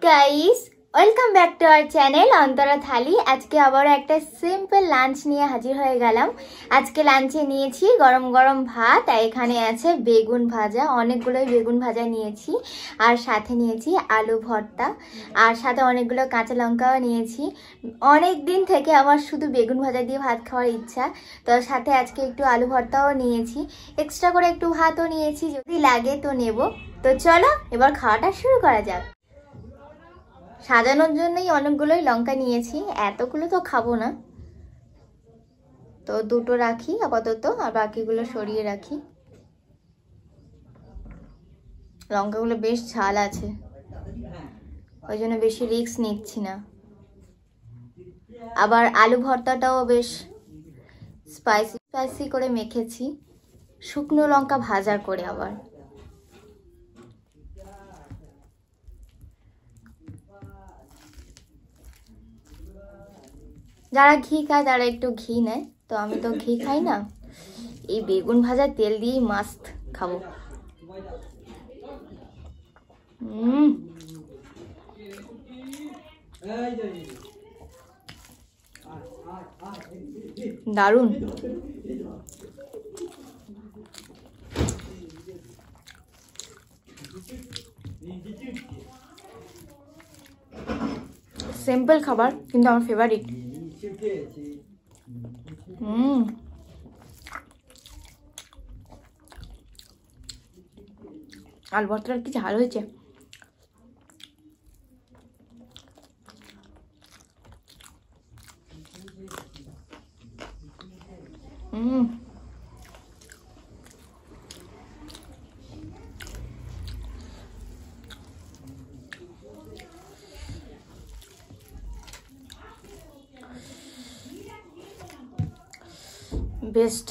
Guys, welcome back to our channel Antara Thali. আজকে আবার একটা সিম্পল লাঞ্চ নিয়ে হাজির হয়ে গেলাম। আজকে লাঞ্চে নিয়েছি গরম গরম ভাত, আর এখানে আছে বেগুন ভাজা, অনেকগুলোই বেগুন ভাজা নিয়েছি, আর সাথে নিয়েছি আলু ভর্তা, আর সাথে অনেকগুলো কাঁচা লঙ্কাও নিয়েছি। অনেক দিন থেকে আমার শুধু বেগুন ভাজা দিয়ে ভাত খাওয়ার ইচ্ছা, তো সাথে আজকে একটু আলু ভর্তাও নিয়েছি, এক্সট্রা করে একটু ভাতও নিয়েছি, যদি লাগে তো নেব। তো চলো এবার খাওয়াটা শুরু করা যাক। সাজানোর জন্যই অনেকগুলোই লঙ্কা নিয়েছি, এতগুলো তো খাবো না, তো দুটো রাখি আপাতত, আর বাকিগুলো সরিয়ে রাখি। লঙ্কাগুলো বেশ ঝাল আছে, ওই জন্য বেশি রিস্ক নিচ্ছি না। আবার আলু ভর্তাটাও বেশ স্পাইসি স্পাইসি করে মেখেছি, শুকনো লঙ্কা ভাজা করে। আবার যারা ঘি খায় তারা একটু ঘি নেয়, তো আমি তো ঘি খাই না, এই বেগুন ভাজা তেল দিয়েই মাস্ট খাবো। দারুণ। সিম্পল খাবার কিন্তু আমার ফেভারিট। আলু ভর্তাটা কি ঝাল হয়েছে। বেস্ট।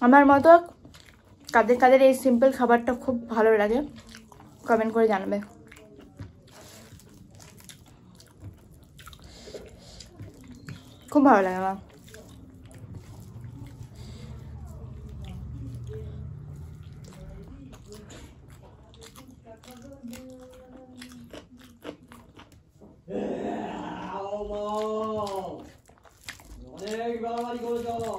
আমার মতো কাদের কাদের এই সিম্পল খাবারটা খুব ভালো লাগে কমেন্ট করে জানাবে। খুব ভালো লাগে আমার। অনেক বাড়াবাড়ি করে যাও।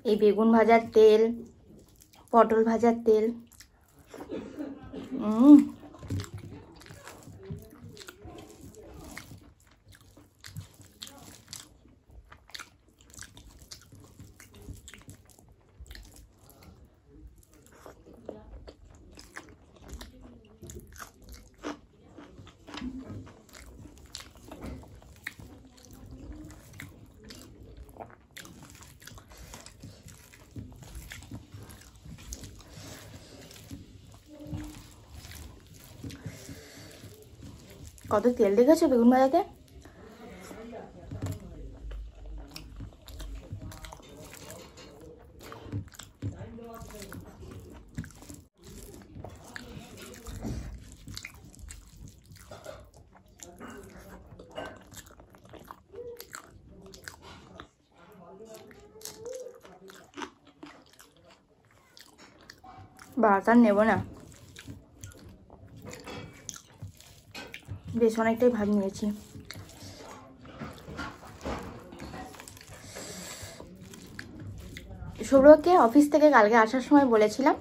এই বেগুন ভাজার তেল, পটল ভাজার তেল, কত তেল দেখেছো বেগুন ভাজাতে? ভাত আর নেব না, বেশ অনেকটাই ভাত নিয়েছি। শুভ্রকে অফিস থেকে কালকে আসার সময় বলেছিলাম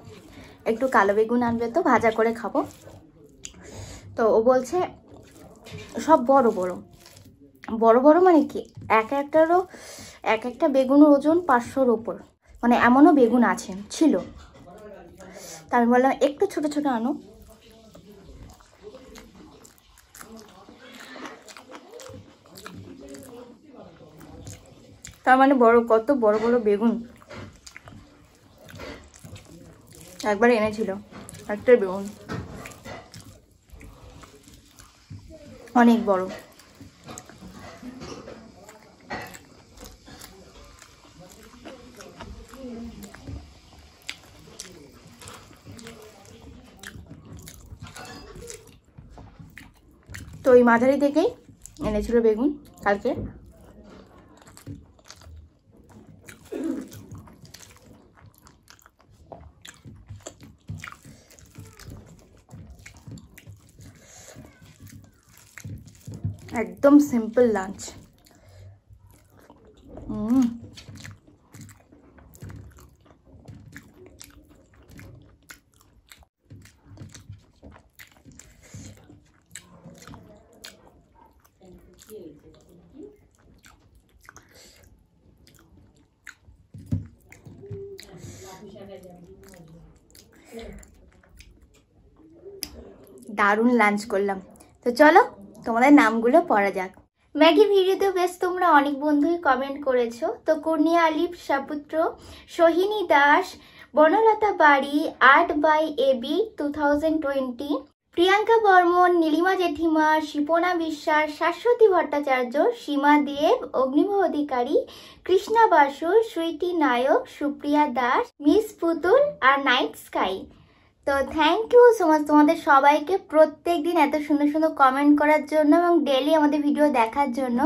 একটু কালো বেগুন আনবে, তো ভাজা করে খাবো। তো ও বলছে সব বড় বড় বড় বড় মানে কি এক একটা বেগুনের ওজন 500-র ওপর, মানে এমনও বেগুন ছিল। তা আমি বললাম একটু ছোট ছোট আনো। তার মানে কত বড় বড় বেগুন একবার এনেছিল, একটাই বেগুন অনেক বড়। তো ওই মাঝারি থেকেই এনেছিল বেগুন কালকে। একদম সিম্পল লাঞ্চ। দারুণ লাঞ্চ করলাম। তো চলো তোমাদের নামগুলো পড়া যাক। ম্যাগি ভিডিওতে বেশ তোমরা অনেক বন্ধুই কমেন্ট করেছো। তো কর্নিয়া আলিফ সাপুত্র, সোহিনী দাস, বনলতা বাড়ি, art by AB 2020, Priyanka Barman, Nilima জেঠিমা, শিপনা বিশ্বাস, শাশ্বতী ভট্টাচার্য, সীমা দেব, অগ্নিভ অধিকারী, কৃষ্ণা বাসু, সুইটি নায়ক, সুপ্রিয়া দাস, মিস পুতুল আর নাইট স্কাই। তো থ্যাংক ইউ সো মাচ তোমাদের সবাইকে প্রত্যেক দিন এত সুন্দর সুন্দর কমেন্ট করার জন্য এবং ডেলি আমাদের ভিডিও দেখার জন্য।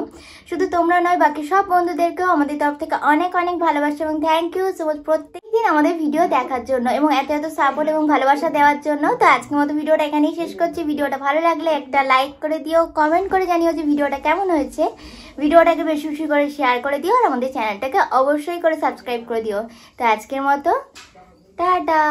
শুধু তোমরা নয়, বাকি সব বন্ধুদেরকেও আমাদের তরফ থেকে অনেক অনেক ভালোবাসা এবং থ্যাংক ইউ সো মাচ প্রত্যেক দিন আমাদের ভিডিও দেখার জন্য এবং এত এত সাপোর্ট এবং ভালোবাসা দেওয়ার জন্য। তো আজকের মতো ভিডিওটা এখানেই শেষ করছি। ভিডিওটা ভালো লাগলে একটা লাইক করে দিও, কমেন্ট করে জানিও যে ভিডিওটা কেমন হয়েছে। ভিডিওটাকে বেশি বেশি করে শেয়ার করে দিও আর আমাদের চ্যানেলটাকে অবশ্যই করে সাবস্ক্রাইব করে দিও। তো আজকের মতো টাটা।